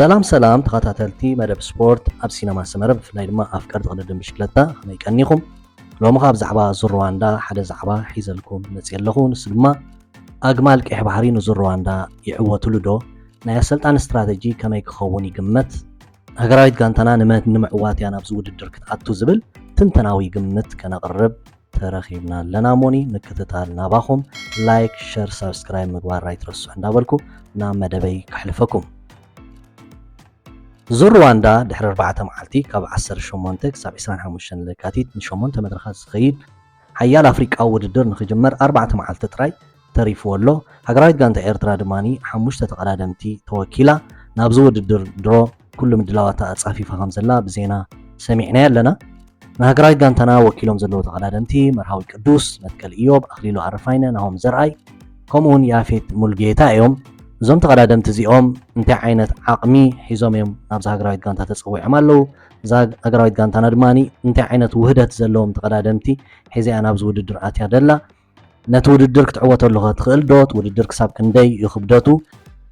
ሰላም ተኸታተልቲ መደብ ስፖርት ኣብ ሲነማ ሰመረ ብፍላይ ድማ ኣፍቀርቲ ቅድድም ብሽክለታ ከመይ ቀኒኹም ሎሚ ካብ ዛዕባ ዙር ሩዋንዳ ሓደ ዛዕባ ሒዘልኩም መፅእ ኣለኹ ንሱ ድማ ኣግማል ቀይሕ ባሕሪ ንዙር ሩዋንዳ ይዕወትሉ ዶ ናይ ኣሰልጣኒ ስትራቴጂ ከመይ ክኸውን ይግመት ሃገራዊት ጋንታና ንምዕዋት እያ ናብዚ ውድድር ክትኣቱ ዝብል ትንተናዊ ግምት ከነቕርብ ተረኺብና ኣለና ሞኒ ንክትታል ናባኹም ላይክ ሸር ሰብስክራይብ ምግባር ኣይትረስዑ እንዳበልኩ ናብ መደበይ ክሕልፈኩም ዙር ሩዋንዳ ድሕሪ 4 መዓልቲ ካብ 18 ክሳብ 25 ለካቲት ን8 መድረኻት ዝኸይድ ሓያል ኣፍሪቃዊ ውድድር ንኽጅመር 4 መዓልቲ ጥራይ ተሪፍዎ ኣሎ ሃገራዊት ጋንታ ኤርትራ ድማኒ 5 ተቐዳደምቲ ተወኪላ ናብዚ ውድድር ድሮ ኩሉ ምድላዋታ ኣጻፊፋ ከም ዘላ ብዜና ሰሚዕና ኣለና ንሃገራዊት ጋንታና ወኪሎም ዘለዉ ተቐዳደምቲ መርሃዊ ቅዱስ መትከል ኢዮብ ኣኽሊሉ ኣረፋይነ ናሆም ዘርኣይ ከምኡውን ያፌት ሙልጌታ እዮም እዞም ተቐዳደምቲ እዚኦም እንታይ ዓይነት ዓቕሚ ሒዞም እዮም ናብዚ ሃገራዊት ጋንታ ተፀዊዖም ኣለዉ እዛ ሃገራዊት ጋንታና ድማኒ እንታይ ዓይነት ውህደት ዘለዎም ተቐዳደምቲ ሒዚኣ ናብዚ ውድድር ኣትያ ደላ ነቲ ውድድር ክትዕወተሉ ትኽእል ዶ ውድድር ክሳብ ክንደይ ይኽብደቱ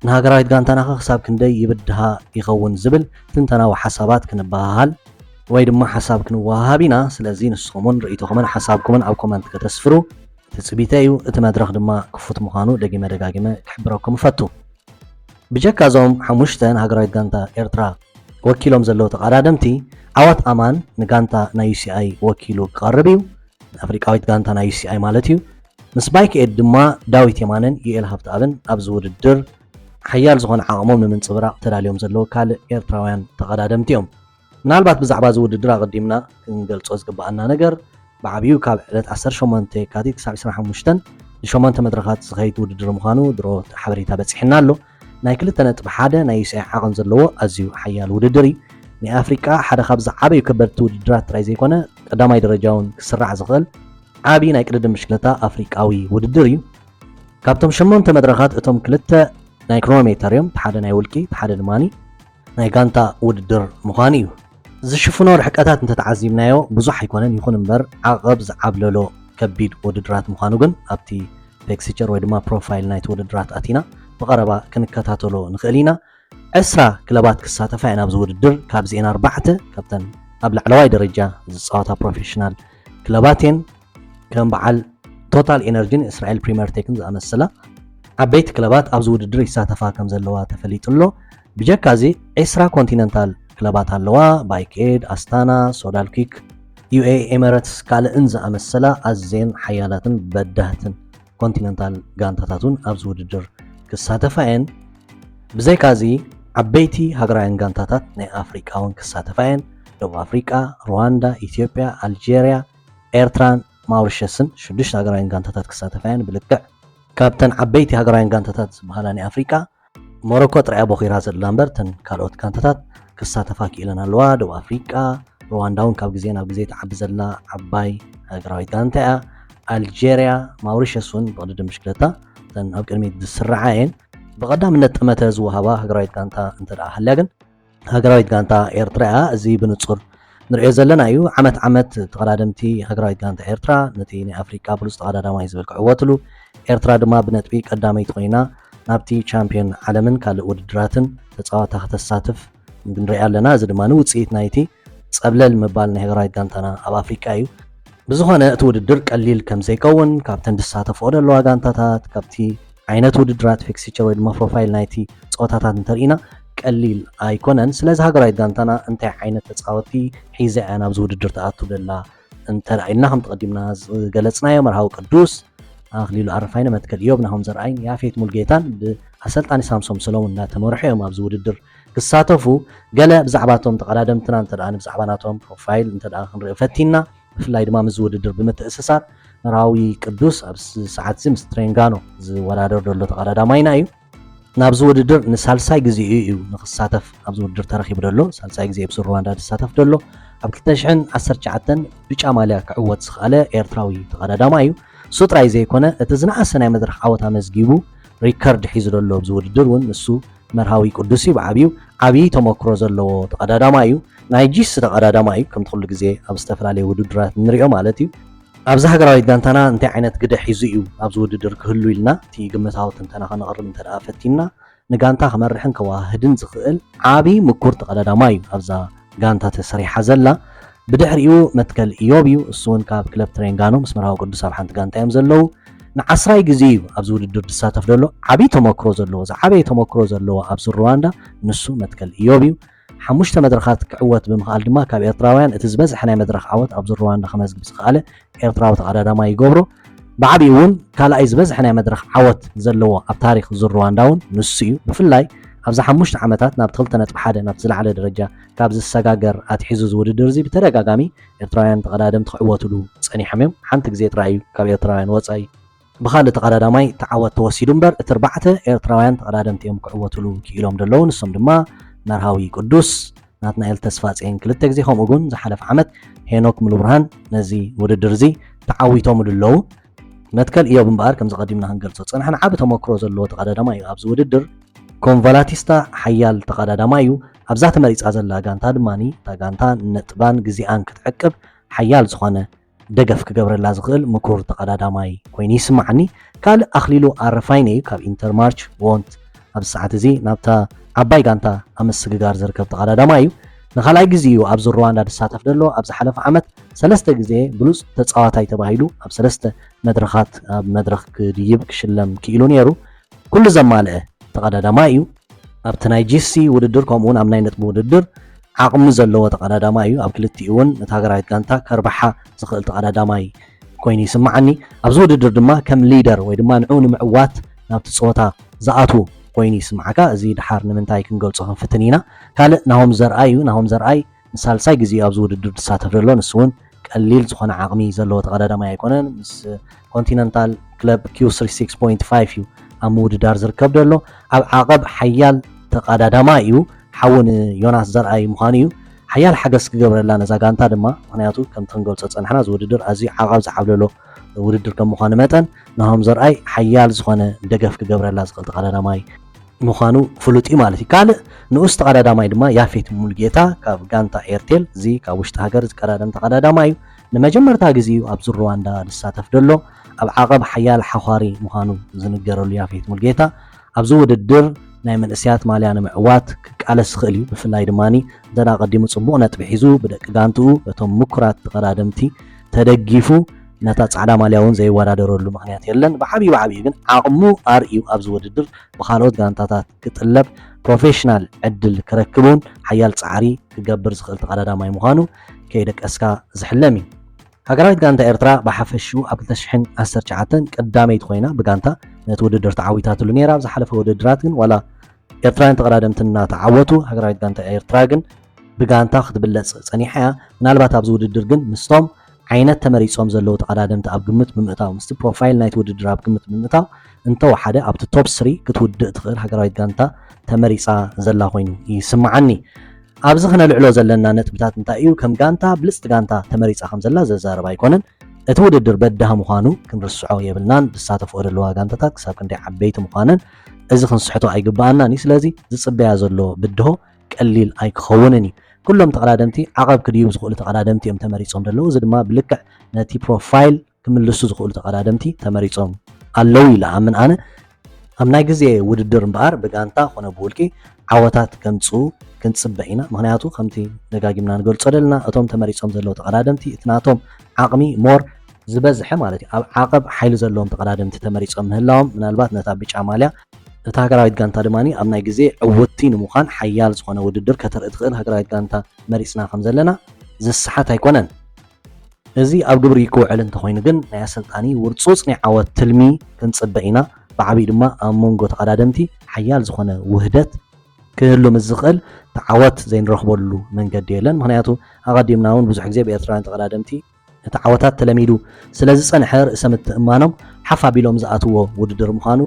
ንሃገራዊት ጋንታና ክሳብ ክንደይ ይብድሃ ይኸውን ዝብል ትንተናዊ ሓሳባት ክንበሃል ወይ ድማ ሓሳብ ክንወሃብ ኢና ስለዚ ንስኹምን ርእይቶኹምን ሓሳብኩምን ኣብ ኮመንት ከተስፍሩ ትፅቢተ እዩ እቲ መድረኽ ድማ ክፉት ምዃኑ ደጊመ ደጋጊመ ክሕብረኩም ፈቱ ብጀካ እዞም 5 ሃገራዊት ጋንታ ኤርትራ ወኪሎም ዘለዉ ተቐዳደምቲ ዓወት ኣማን ንጋንታ ናይ UCI ወኪሉ ክቐርብ እዩ ኣፍሪቃዊት ጋንታ ናይ UCI ማለት እዩ ምስ ባይክኤድ ድማ ዳዊት የማንን ዩኤል ሃብተኣብን ኣብዚ ውድድር ሓያል ዝኾነ ዓቕሞም ንምንፅብራቕ ተዳልዮም ዘለዉ ካልእ ኤርትራውያን ተቐዳደምቲ እዮም ምናልባት ብዛዕባ እዚ ውድድር ኣቐዲምና ክንገልፆ ዝግባአና ነገር بعبيو كاب على 18 كاتيت 25 ل8 مدرخات زخيت ውድድር ምዃኑ ድሮ ሓበሬታ በፂሕና ኣሎ ናይ ክልተ ነጥብ ሓደ ናይ UCI ዓቕም ዘለዎ ኣዝዩ ሓያል ውድድር እዩ ናይ ኣፍሪቃ ሓደ ካብ ዝዓበዩ ከበድቲ ውድድራት ጥራይ ዘይኮነ ቀዳማይ ደረጃውን ክስራዕ ዝኽእል ዓብዪ ናይ ቅድድም ብሽክለታ ኣፍሪቃዊ ውድድር እዩ ካብቶም 8 መድረኻት እቶም ክልተ ናይ ክሮኖሜተር እዮም ሓደ ናይ ውልቂ ሓደ ድማኒ ናይ ጋንታ ውድድር ምዃኑ እዩ ዝሽፍኖ ርሕቀታት እንተተዓዚምናዮ ብዙሕ ኣይኮነን ይኹን እምበር ዓቐብ ዝዓብለሎ ከቢድ ውድድራት ምዃኑ ግን ኣብቲ ፊክስቸር ወይ ድማ ፕሮፋይል ናይቲ ውድድራት ኣቲና ብቐረባ ክንከታተሎ ንኽእል ኢና 10 ክለባት ክሳተፋ እየን ኣብዚ ውድድር ካብዚአን 4 ካብተን ኣብ ላዕለዋይ ደረጃ ዝፃወታ ፕሮፌሽናል ክለባት እየን ከም በዓል ቶታል ኤነርጂን እስራኤል ፕሪምየር ቴክን ዝኣመሰላ ዓበይቲ ክለባት ኣብዚ ውድድር ይሳተፋ ከም ዘለዋ ተፈሊጡሎ ብጀካ እዚ 10 ኮንቲነንታል ክለባት ኣለዋ ባይክኤድ ኣስታና ሶዳል ኩዊክ UAE ኤሚሬትስ ካልእን ዝኣመሰላ ኣዝየን ሓያላትን በዳህትን ኮንቲነንታል ጋንታታቱን ኣብዚ ውድድር ክሳተፋ እየን ብዘይካ እዚ ዓበይቲ ሃገራውያን ጋንታታት ናይ ኣፍሪቃ እውን ክሳተፋ እየን ደቡብ ኣፍሪቃ ሩዋንዳ ኢትዮጵያ ኣልጀርያ ኤርትራን ማውሪሸስን 6 ሃገራውያን ጋንታታት ክሳተፋ እየን ብልክዕ ካብተን ዓበይቲ ሃገራውያን ጋንታታት ዝበሃላ ናይ ኣፍሪቃ ሞሮኮ ጥራያ ቦኺራ ዘላ እምበር ተን ካልኦት ጋንታታት ክሳተፋ ክኢለን ኣለዋ ደቡብ ኣፍሪቃ ሩዋንዳ እውን ካብ ግዜ ናብ ግዜ ተዓቢ ዘላ ዓባይ ሃገራዊት ጋንታ እያ ኣልጀርያ ማውሪሸስ እውን ብቅድድም ብሽክለታ ተን ኣብ ቅድሚት ዝስርዓ እየን ብቐዳምነት ጥመተ ዝወሃባ ሃገራዊት ጋንታ እንተደኣ ሃልያ ግን ሃገራዊት ጋንታ ኤርትራ እያ እዚ ብንፁር ንሪኦ ዘለና እዩ ዓመት ተቐዳደምቲ ሃገራዊት ጋንታ ኤርትራ ነቲ ናይ ኣፍሪቃ ብሉፅ ተቐዳዳማይ ዝብል ክዕወትሉ ኤርትራ ድማ ብነጥቢ ቀዳመይቲ ኮይና ናብቲ ቻምፒዮን ዓለምን ካልእ ውድድራትን ተፃዋታ ከተሳትፍ ንሪኣ ኣለና እዚ ድማ ውፅኢት ናይቲ ፀብለል ምባል ናይ ሃገራዊት ጋንታና ኣብ ኣፍሪቃ እዩ ብዝኾነ እቲ ውድድር ቀሊል ከም ዘይከውን ካብተን ዝሳተፍኦ ዘለዋ ጋንታታት ካብቲ ዓይነት ውድድራት ፊክስቸር ወይ ድማ ፕሮፋይል ናይቲ ፀወታታት እንተርኢና ቀሊል ኣይኮነን ስለዚ ሃገራዊት ጋንታና እንታይ ዓይነት ተፃወቲ ሒዛ እያ ናብዚ ውድድር ተኣቱ ዘላ እንተርኢና ከም ተቐዲምና ዝገለፅናዮ መርሃዊ ቅዱስ ኣኽሊሉ ኣረፋይነ መትከል ኢዮብ ናሆም ዘርኣይን ያፌት ሙልጌታን ብኣሰልጣኒ ሳምሶም ሰሎሞን እናተመርሑ እዮም ኣብዚ ውድድር ክሳተፉ ገለ ብዛዕባቶም ተቐዳደምትና እንተደኣ ብዛዕባ ናቶም ፕሮፋይል እንተደኣ ክንሪኦ ፈቲና ብፍላይ ድማ ምስ ውድድር ብምትእስሳር መርሃዊ ቅዱስ ኣብ ሰዓት እዚ ምስ ትሬንጋኖ ዝወዳደር ዘሎ ተቐዳዳማይና እዩ ናብዚ ውድድር ንሳልሳይ ግዜ እዩ ንክሳተፍ ኣብዚ ውድድር ተረኺቡ ደሎ ሳልሳይ ግዜ ብሱር ሩዋንዳ ዝሳተፍ ደሎ ኣብ 2019 ብጫ ማልያ ክዕወት ዝኽኣለ ኤርትራዊ ተቐዳዳማ እዩ እሱ ጥራይ ዘይኮነ እቲ ዝነኣሰ ናይ መድረኽ ዓወታ መዝጊቡ ሪከርድ ሒዙ ደሎ ኣብዚ ውድድር እውን ንሱ መርሃዊ ቅዱስ እዩ ዓብዪ ተመክሮ ዘለዎ ተቐዳዳማ እዩ ናይ ጂስ ተቐዳዳማ እዩ ከምቲ ኩሉ ግዜ ኣብ ዝተፈላለዩ ውድድራት ንሪኦ ማለት እዩ ኣብዚ ሃገራዊት ጋንታና እንታይ ዓይነት ግደ ሒዙ እዩ ኣብዚ ውድድር ክህሉ ኢልና እቲ ግምታዊ ትንተና ከነቕርብ እንተደኣ ፈቲና ንጋንታ ክመርሕን ከዋህድን ዝኽእል ዓብይ ምኩር ተቀዳዳማ እዩ ኣብዛ ጋንታ ተሰሪሓ ዘላ ብድሕሪኡ መትከል ኢዮብ እዩ እሱ እውን ካብ ክለብ ትሬንጋኖ ምስ መርሃዊ ቅዱስ ኣብ ሓንቲ ጋንታ እዮም ዘለው ንዓስራይ ግዜ እዩ ኣብዚ ውድድር ዝሳተፍ ዘሎ ዓብይ ተመክሮ ዘለዎ ዝዓበየ ተመክሮ ዘለዎ ኣብዚ ሩዋንዳ ንሱ መትከል ኢዮብ እዩ 5 መድረኻት ክዕወት ብምኽኣል ድማ ካብ ኤርትራውያን እቲ ዝበዝሐ ናይ መድረኽ ዓወት ኣብዚ ሩዋንዳ ከመዝግብ ዝኽኣለ ኤርትራዊ ተቀዳዳማ ይገብሮ ብዓብይ እውን ካልኣይ ዝበዝሐ ናይ መድረኽ ዓወት ዘለዎ ኣብ ታሪክ ሩዋንዳ እውን ንሱ እዩ ብፍላይ ኣብዛ 5 ዓመታት ናብ 2.1 ናብ ዝለዓለ ደረጃ ካብ ዝሰጋገር ኣትሒዙ ዝውድድር እዚ ብተደጋጋሚ ኤርትራውያን ተቀዳደምቲ ክዕወትሉ ፀኒሖም እዮም ሓንቲ ግዜ ጥራይ እዩ ካብ ኤርትራውያን ወፃኢ ብኻልእ ተቀዳዳማይ ተዓወት ተወሲዱ እምበር እቲ 4 ኤርትራውያን ተቀዳደምቲ እዮም ክዕወትሉ ክኢሎም ደለዉ ንሶም ድማ መርሃዊ ቅዱስ ናትናኤል ተስፋፅን ክልተ ግዜ ከምኡ እውን ዝሓለፈ ዓመት ሄኖክ ሙሉብርሃን ነዚ ውድድር እዚ ተዓዊቶም ደለዉ መትከል ኢዮብ እምበኣር ከም ዝቀዲምና ክንገልጾ ፀንሐና ዓብ ተመክሮ ዘለዎ ተቀዳዳማ እዩ ኣብዚ ውድድር ኮንቫላቲስታ ሓያል ተቀዳዳማ እዩ ኣብዛ ተመሪፃ ዘላ ጋንታ ድማኒ እታ ጋንታ ነጥባን ግዜኣን ክትዕቅብ ሓያል ዝኾነ ደገፍ ክገብረላ ዝኽእል ምኩር ተቀዳዳማይ ኮይኑ ይስማዓኒ ካልእ ኣኽሊሉ ኣረፋይነ እዩ ካብ ኢንተርማርች ወንት ኣብ ሰዓት እዚ ናብታ ዓባይ ጋንታ ኣብ ምስግጋር ዝርከብ ተቀዳዳማ እዩ ንኻልኣይ ግዜ እዩ ኣብዚ ሩዋንዳ ዝሳተፍ ዘሎ ኣብ ዝሓለፈ ዓመት 3 ግዜ ብሉፅ ተፃዋታይ ተባሂሉ ኣብ 3 መድረኻት ኣብ መድረኽ ክድይብ ክሽለም ክኢሉ ነይሩ ኩሉ ዘማልአ ተቀዳዳማ እዩ ኣብቲ ናይ ጂሲ ውድድር ከምኡውን ኣብ ናይ ነጥቢ ውድድር ዓቕሚ ዘለዎ ተቀዳዳማ እዩ ኣብ ክልቲኡ እውን ነታ ሃገራዊት ጋንታ ከርባሓ ዝኽእል ተቀዳዳማይ ኮይኑ ይስማዓኒ ኣብዚ ውድድር ድማ ከም ሊደር ወይ ድማ ንዑ ንምዕዋት ናብቲ ፀወታ ዝኣትዉ ኮይኑ ይስማዓካ እዚ ድሓር ንምንታይ ክንገልጾ ክንፍትን ኢና ካልእ ናሆም ዘርኣይ እዩ ናሆም ዘርኣይ ንሳልሳይ ግዜ ኣብዚ ውድድር ዝሳተፍ ዘሎ ንሱ እውን ቀሊል ዝኾነ ዓቕሚ ዘለዎ ተቀዳዳማይ ኣይኮነን ምስ ኮንቲነንታል ክለብ Q36.5 እዩ ኣብ ምውድዳር ዝርከብ ዘሎ ኣብ ዓቐብ ሓያል ተቀዳዳማ እዩ ሓውን ዮናስ ዘርኣይ ምዃኑ እዩ ሓያል ሓገዝ ክገብረላ ነዛ ጋንታ ድማ ምክንያቱ ከምቲ ክንገልጾ ፀንሕና እዚ ውድድር ኣዝዩ ዓቐብ ዝዓብለሎ ውድድር ከም ምዃኑ መጠን ናሆም ዘርኣይ ሓያል ዝኾነ ደገፍ ክገብረላ ዝኽእል ተቀዳዳማይ ምዃኑ ፍሉጥ እዩ ማለት እዩ ካልእ ንኡስ ተቀዳዳማይ ድማ ያፌት ሙልጌታ ካብ ጋንታ ኤርቴል እዚ ካብ ውሽጢ ሃገር ዝቀዳደም ተቀዳዳማ እዩ ንመጀመርታ ግዜ እዩ ኣብዚ ሩዋንዳ ዝሳተፍ ዘሎ ኣብ ዓቐብ ሓያል ሓኳሪ ምዃኑ ዝንገረሉ ያፌት ሙልጌታ ኣብዚ ውድድር ናይ መንእስያት ማልያ ንምዕዋት ክቃለስ ዝኽእል እዩ ብፍላይ ድማኒ እንተዳ ቀዲሙ ፅቡቕ ነጥቢ ሒዙ ብደቂ ጋንትኡ በቶም ምኩራት ተቀዳደምቲ ተደጊፉ ነታ ጻዕዳ ማልያ እውን ዘይወዳደረሉ ምክንያት የለን ብዓብይ ግን ዓቕሙ ኣርእዩ ኣብዚ ውድድር ብካልኦት ጋንታታት ክጥለብ ፕሮፌሽናል ዕድል ክረክቡን ሓያል ጻዕሪ ክገብር ዝኽእል ተቀዳዳማይ ምዃኑ ከይደቀስካ ዝሕለም እዩ ሃገራዊት ጋንታ ኤርትራ ብሓፈሽኡ ኣብ 2019 ቀዳመይቲ ኮይና ብጋንታ ነቲ ውድድር ተዓዊታትሉ ነይራ ኣብ ዝሓለፈ ውድድራት ግን ዋላ ኤርትራውያን ተቀዳደምቲ እናተዓወቱ ሃገራዊት ጋንታ ኤርትራ ግን ብጋንታ ክትብለፅ ፀኒሓ እያ ምናልባት ኣብዚ ውድድር ግን ምስቶም ዓይነት ተመሪፆም ዘለዉ ተቀዳደምቲ ኣብ ግምት ብምእታው ምስቲ ፕሮፋይል ናይቲ ውድድር ኣብ ግምት ብምእታው እንተወሓደ ኣብቲ ቶፕ 3 ክትውድእ ትኽእል ሃገራዊት ጋንታ ተመሪፃ ዘላ ኮይኑ ይስማዓኒ ኣብዚ ክነልዕሎ ዘለና ነጥብታት እንታይ እዩ ከም ጋንታ ብልፅቲ ጋንታ ተመሪፃ ከም ዘላ ዘዛረብ ኣይኮነን እቲ ውድድር በዳህ ምዃኑ ክንርስዖ የብልናን ዝሳተፍኦ ዘለዋ ጋንታታት ክሳብ ክንደይ ዓበይቲ ምዃነን እዚ ክንስሕቶ ኣይግባአናን እዩ ስለዚ ዝፅበያ ዘሎ ብድሆ ቀሊል ኣይክኸውንን እዩ ኩሎም ተቀዳደምቲ ዓቐብ ክድዩ ዝኽእሉ ተቀዳደምቲ እዮም ተመሪፆም ዘለዉ እዚ ድማ ብልክዕ ነቲ ፕሮፋይል ክምልሱ ዝኽእሉ ተቀዳደምቲ ተመሪፆም ኣለዉ ይለኣምን ኣነ ኣብ ናይ ግዜ ውድድር እምበኣር ብጋንታ ኮነ ብውልቂ ዓወታት ከምፅኡ ክንፅበ ኢና ምክንያቱ ከምቲ ደጋጊምና ንገልፆ ዘለና እቶም ተመሪፆም ዘለዉ ተቀዳደምቲ እቲ ናቶም ዓቕሚ ሞር ዝበዝሐ ማለት እዩ ኣብ ዓቐብ ሓይሊ ዘለዎም ተቀዳደምቲ ተመሪፆም ምህላዎም ምናልባት ነታ ብጫ ማልያ እታ ሃገራዊት ጋንታ ድማኒ ኣብ ናይ ግዜ ዕውቲ ንምዃን ሓያል ዝኾነ ውድድር ከተርኢ ትኽእል ሃገራዊት ጋንታ መሪፅና ከም ዘለና ዝስሓት ኣይኮነን እዚ ኣብ ግብሪ ክውዕል እንተኮይኑ ግን ናይ ኣሰልጣኒ ውርፁፅ ናይ ዓወት ትልሚ ክንፅበ ኢና ብዓብይ ድማ ኣብ መንጎ ተቀዳደምቲ ሓያል ዝኾነ ውህደት ክህሉ ምዝኽእል ተዓወት ዘይንረኽበሉ መንገዲ የለን ምክንያቱ ኣቀዲምና እውን ብዙሕ ግዜ ብኤርትራውያን ተቀዳደምቲ እቲ ዓወታት ተለሚዱ ስለዚ ፀንሐ ርእሰ ምትእማኖም ሓፍ ኣቢሎም ዝኣትዎ ውድድር ምዃኑ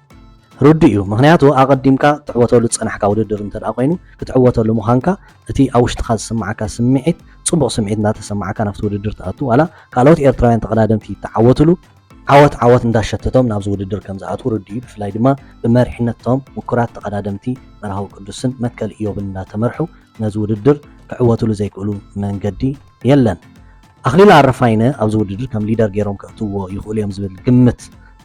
ርዲ እዩ ምክንያቱ ኣቀዲምካ ትዕወተሉ ዝፀናሕካ ውድድር እንተደኣ ኮይኑ ክትዕወተሉ ምዃንካ እቲ ኣብ ውሽጥካ ዝስማዓካ ስምዒት ፅቡቕ ስምዒት እንዳተሰማዓካ ናብቲ ውድድር ተኣቱ ዋላ ካልኦት ኤርትራውያን ተቀዳደምቲ ተዓወትሉ ዓወት እንዳሸተቶም ናብዚ ውድድር ከም ዝኣትዉ ርዲ እዩ ብፍላይ ድማ ብመሪሕነቶም ምኩራት ተቀዳደምቲ መርሃዊ ቅዱስን መትከል ኢዮብን እንዳተመርሑ ነዚ ውድድር ክዕወትሉ ዘይክእሉ መንገዲ የለን ኣኽሊል ኣረፋይነ ኣብዚ ውድድር ከም ሊደር ገይሮም ከእትዎ ይኽእሉ እዮም ዝብል ግምት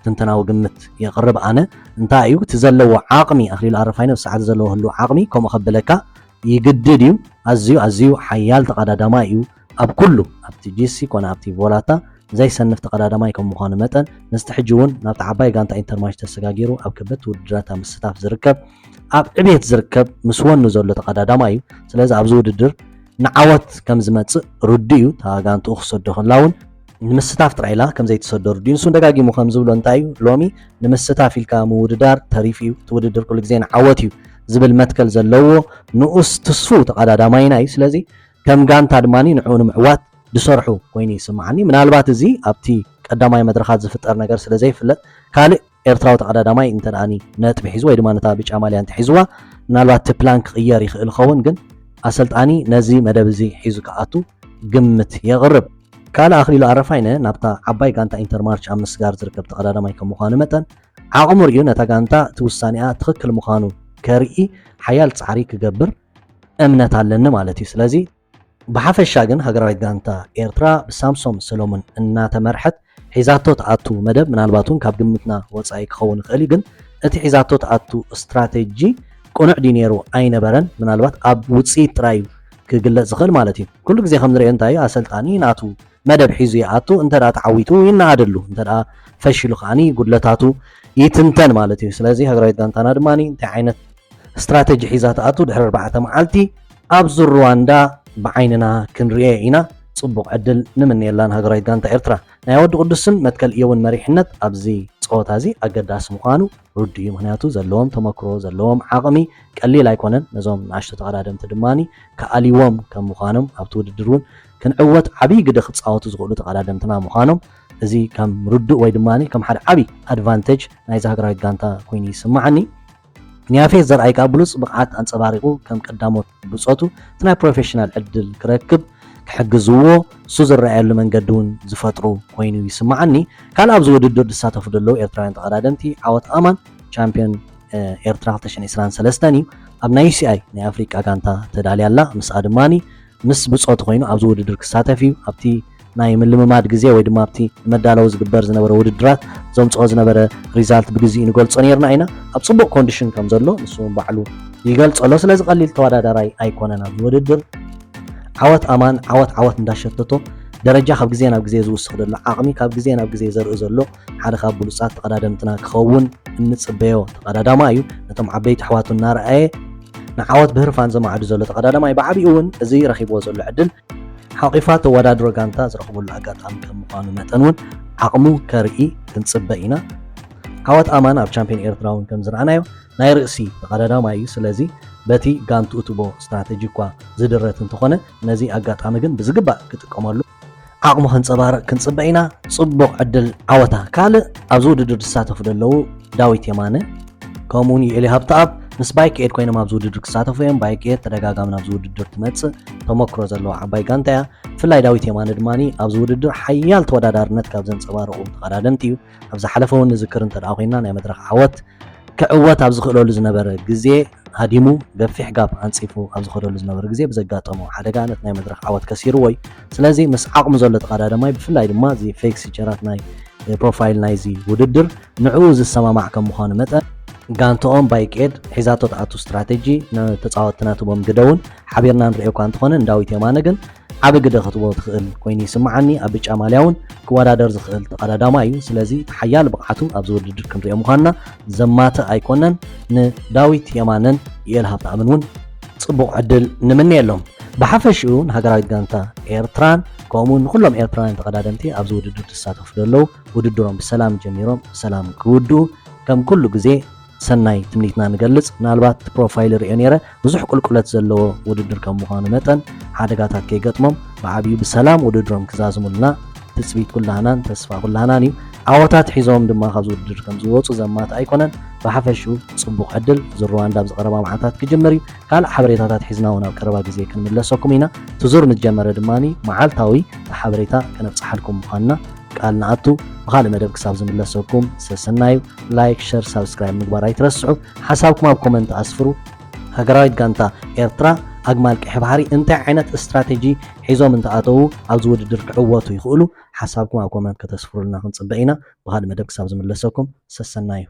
ትንተናዊ ግምት የቕርብ ኣነ እንታይ እዩ እቲ ዘለዎ ዓቕሚ ኣኽሊሉ ኣረፋይነ ብሰዓት ዘለዎ ህሉ ዓቕሚ ከምኡ ከበለካ ይግድድ እዩ ኣዝዩ ሓያል ተቐዳዳማይ እዩ ኣብ ኩሉ ኣብቲ ጂሲ ኮነ ኣብቲ ቮላታ ዘይሰንፍ ተቐዳዳማይ ከም ምዃኑ መጠን ምስቲ ሕጂ እውን ናብቲ ዓባይ ጋንታ ኢንተር ማንቸስተር ተሰጋጊሩ ኣብ ከበድቲ ውድድራት ምስታፍ ዝርከብ ኣብ ዕብየት ዝርከብ ምስ ወኑ ዘሎ ተቐዳዳማይ እዩ ስለዚ ኣብዚ ውድድር ንዓወት ከም ዝመፅእ ርዲ እዩ ታጋንትኡ ክሰዶ ከላ እውን ንምስታፍ ጥራይላ ከም ዘይተሰዶ ርዲ ንሱ ደጋጊሙ ከም ዝብሎ እንታይ እዩ ሎሚ ንምስታፍ ኢልካ ምውድዳር ተሪፍ እዩ እቲ ውድድር ኩሉ ግዜ ንዓወት እዩ ዝብል መትከል ዘለዎ ንኡስ ትስፉ ተቐዳዳማይና እዩ ስለዚ ከም ጋንታ ድማኒ ንዕኡ ንምዕዋት ድሰርሑ ኮይኑ ይስምዓኒ ምናልባት እዚ ኣብቲ ቀዳማይ መድረኻት ዝፍጠር ነገር ስለ ዘይፍለጥ ካልእ ኤርትራዊ ተቐዳዳማይ እንተ ደኣኒ ነጥቢ ሒዙ ወይ ድማ ነታ ብጫ ማልያ እንተሒዝዋ ምናልባት እቲ ፕላን ክቕየር ይኽእል ኸውን ግን ኣሰልጣኒ ነዚ መደብ እዚ ሒዙ ክኣቱ ግምት የቕርብ ካልእ ኣኽሊሉ ኣረፋይነ ናብታ ዓባይ ጋንታ ኢንተር ማርች ኣብ ምስጋር ዝርከብ ተቐዳዳማይ ከም ምዃኑ መጠን ዓቕሙ ርዩ ነታ ጋንታ እቲ ውሳኔኣ ትኽክል ምዃኑ ከርኢ ሓያል ፃዕሪ ክገብር እምነት ኣለኒ ማለት እዩ ስለዚ ብሓፈሻ ግን ሃገራዊት ጋንታ ኤርትራ ብሳምሶም ሰሎሞን እናተመርሐት ሒዛቶ ተኣቱ መደብ ምናልባት እውን ካብ ግምትና ወፃኢ ክኸውን ይኽእል ግን እቲ ሒዛቶ ተኣቱ ስትራቴጂ ቁኑዕ ዲ ነይሩ ኣይነበረን ምናልባት ኣብ ውፅኢት ጥራይ ክግለጽ ዝኽእል ማለት እዩ ኩሉ ግዜ ከም ንሪኦ እንታይ እዩ ኣሰልጣኒ ናቱ መደብ ሒዙ ይኣቱ እንተ ደኣ ተዓዊቱ ይነኣደሉ እንተ ደኣ ፈሺሉ ከዓኒ ጉድለታቱ ይትንተን ማለት እዩ ስለዚ ሃገራዊት ጋንታና ድማኒ እንታይ ዓይነት ስትራቴጂ ሒዛ ተኣቱ ድሕሪ 4 መዓልቲ ኣብዚ ሩዋንዳ بعيننا كنريه إنا صبق عدل نمن يلان هجريت جانتا إرترا نايود قدسن متكل يوم مريحنت أبزي صوت هذه أجداس مقانو ردي مهنياتو زلهم تمكرو زلهم عقمي كاللي لا يكونن نظام عشرة قرادم تدماني كأليوم كمقانم أبتو الدرون كان عوت عبي قد خص أوتو زغلو تقرادم تنا مقانم زي كم ردو ويدماني كم حد عبي أدفانتج نايز هجريت جانتا كويني سمعني نيافي زرعي كابلوس بقعات أنصباريقو كم قداموت بصوتو تنا بروفيشنال عدل كركب كحجزوه سوزر رأيلو من قدون زفترو كوينو يسمعني كان أبزو وددو دساتو فدلو إيرترا تقرادمتي عوات أمان شامبيون إيرترا تشن إسران سلستاني أبناي سي أي ني أفريقيا كانتا تدالي الله مس أدماني مس بصوت كوينو أبزو وددو كساتفيو أبتي ናይ ምልምማድ ግዜ ወይ ድማ ኣብቲ መዳለው ዝግበር ዝነበረ ውድድራት ዞም ጽኦ ዝነበረ ሪዛልት ብግዜ ንገልጾ ነርና ኢና ኣብ ጽቡቕ ኮንዲሽን ከም ዘሎ ንሱ ባዕሉ ይገልጸሎ ስለዚ ቀሊል ተወዳዳራይ ኣይኮነን ኣብ ውድድር ዓወት ኣማን ዓወት እንዳሸተቶ ደረጃ ካብ ግዜ ናብ ግዜ ዝውስኽ ዘሎ ዓቕሚ ካብ ግዜ ናብ ግዜ ዘርኢ ዘሎ ሓደ ካብ ብሉጻት ተቐዳደምትና ክኸውን እንጽበዮ ተቐዳዳማ እዩ ነቶም ዓበይቲ ኣሕዋቱ እናረኣየ ንዓወት ብህርፋን ዘማዕዱ ዘሎ ተቐዳዳማ ብዓቢኡ እውን እዚ ረኺብዎ ዘሎ ዕድል حقيقات ودادرو غانتا زرخبو لاغاتام كم مقانو متنون عقمو كرئي كنصبئينا عوات امان اب چامبيون ايرتراون كم زرعنايو ناي رئسي تقدادا ماي سلازي بتي غانتو اتبو استراتيجيكوا زدرت انتخونه نزي اغاتام ግን بزغبا كتقملو عقمو كنصبئينا صبق عدل عوتا كال ابزو ددر تساتفو دلو داويت يمانه كوموني الي هبطاب مس بايك ايد كوينه مابزو ددر كساتفو يم بايك ايد تدغاغام نابزو ددر تمص ተመክሮ ዘለዎ ዓባይ ጋንታ እያ ፍላይ ዳዊት የማነ ድማኒ ኣብዚ ውድድር ሓያል ተወዳዳርነት ካብ ዘንጸባርቑ ተቐዳደምቲ እዩ ኣብ ዝሓለፈ እውን ንዝክር እንተደኣ ኮይና ናይ መድረኽ ዓወት ክዕወት ኣብ ዝኽእለሉ ዝነበረ ግዜ ሃዲሙ ገፊሕ ጋብ ኣንፂፉ ኣብ ዝኽእለሉ ዝነበረ ግዜ ብዘጋጠሞ ሓደጋ ነቲ ናይ መድረኽ ዓወት ከሲርዎ እዩ ስለዚ ምስ ዓቕሙ ዘሎ ተቐዳዳማይ ብፍላይ ድማ እዚ ፊክስቸራት ናይ ፕሮፋይል ናይዚ ውድድር ንዕኡ ዝሰማማዕ ከም ምዃኑ መጠን ጋንቶኦም ባይቄድ ሒዛቶ ተኣቱ ስትራቴጂ ተጻወትና ትቦም ግደውን ሓቢርና ንሪኦ እኳ እንተኾነ ዳዊት የማነ ግን ዓብ ግደ ክትቦ ትኽእል ኮይኑ ይስምዓኒ ኣብ ብጫ ማልያውን ክወዳደር ዝኽእል ተቐዳዳማ እዩ ስለዚ ሓያል ብቕዓቱ ኣብዚ ውድድር ክንሪኦ ምዃንና ዘማተ ኣይኮነን ንዳዊት የማነን የል ሃብተኣምን እውን ጽቡቕ ዕድል ንምንየሎም ብሓፈሽኡ ሃገራዊት ጋንታ ኤርትራን ከምኡውን ንኩሎም ኤርትራውያን ተቐዳደምቲ ኣብዚ ውድድር ዝሳተፉ ዘለዉ ውድድሮም ብሰላም ጀሚሮም ብሰላም ክውድኡ ከም ኩሉ ግዜ ሰናይ ትምኒትና ንገልጽ ምናልባት ፕሮፋይል ርኦ ነይረ ብዙሕ ቁልቁለት ዘለዎ ውድድር ከም ምዃኑ መጠን ሓደጋታት ከይገጥሞም ብዓብዩ ብሰላም ውድድሮም ክዛዝሙልና ትፅቢት ኩላህናን ተስፋ ኩላህናን እዩ ዓወታት ሒዞም ድማ ካብዚ ውድድር ከም ዝወፁ ዘማት ኣይኮነን ብሓፈሽኡ ጽቡቕ ዕድል ዝሩዋንዳ ኣብ ዝቐረባ መዓልታት ክጅመር እዩ ካልእ ሓበሬታታት ሒዝና እውን ኣብ ቀረባ ግዜ ክንምለሰኩም ኢና ትዙር ምትጀመረ ድማኒ መዓልታዊ ሓበሬታ ከነብፅሓልኩም ምዃንና ቃል ንኣቱ بخالي مدب كساب زملسوكم سسنايو لايك شير سبسكرايب مقبار يترسعو حسابكم اب كومنت اسفرو هاجرايت غانتا ايرترا اجمال كحباري انت عينت استراتيجي حيزوم انت اتو عاوز وددر كعواتو يخولو ሓሳብኩም ኣብ ኮመንት ከተስፍሩልና ክንፅበ ኢና ብካልእ መደብ ክሳብ ዝምለሰኩም ሰሰና እዩ